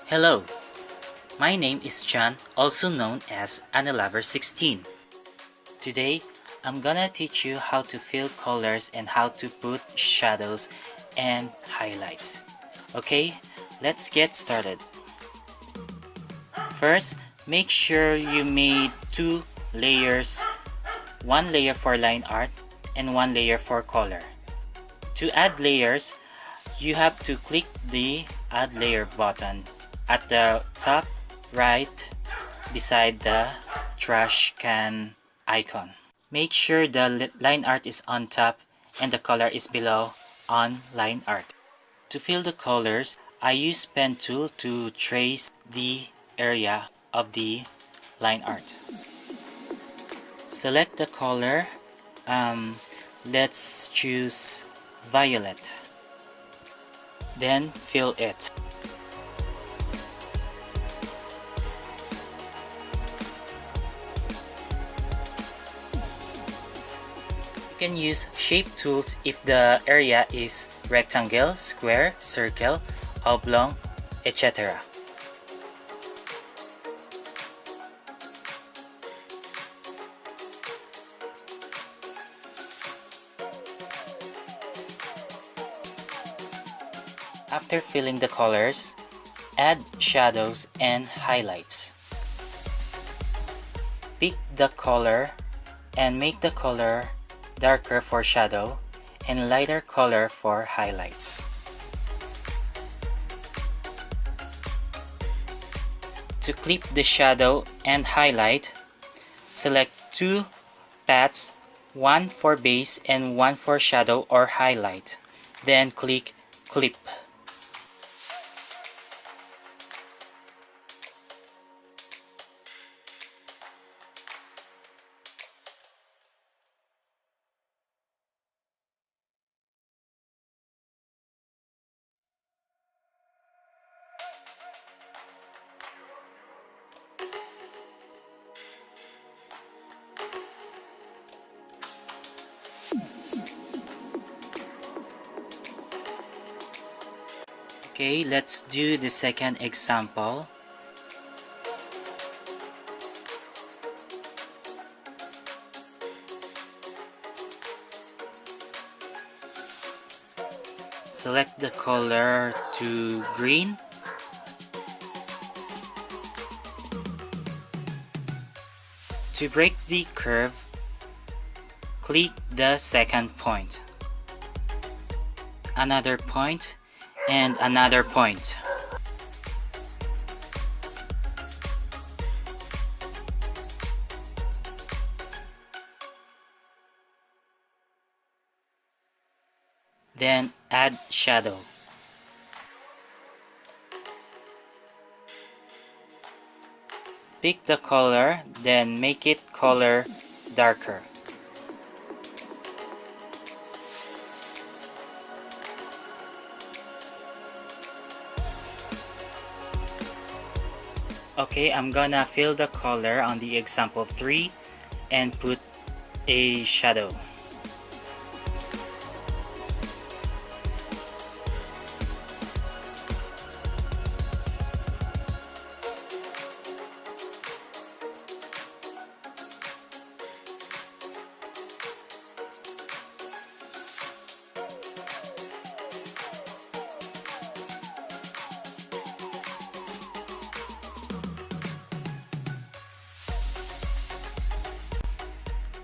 Hello, my name is John, also known as Analover16. Today, I'm gonna teach you how to fill colors and how to put shadows and highlights. Okay, let's get started. First, make sure you made two layers, one layer for line art and one layer for color. To add layers, you have to click the add layer button at the top right beside the trash can icon. Make sure the line art is on top and the color is below on line art. To fill the colors, I use pen tool to trace the area of the line art. Select the color. Let's choose violet. Then fill it. You can use shape tools if the area is rectangle, square, circle, oblong, etc. After filling the colors, add shadows and highlights. Pick the color and make the color darker for shadow and lighter color for highlights. To clip the shadow and highlight, select two paths, one for base and one for shadow or highlight. Then click Clip. Okay, let's do the second example. Select the color to green. To break the curve, click the second point, another point, and another point. Then add shadow. Pick the color, then make it color darker. Okay, I'm gonna fill the color on the example 3 and put a shadow.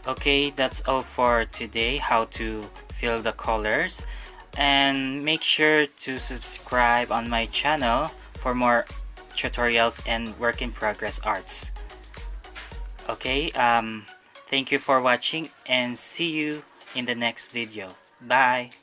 Okay, that's all for today, how to fill the colors. And make sure to subscribe on my channel for more tutorials and work in progress arts. Okay, thank you for watching and see you in the next video. Bye!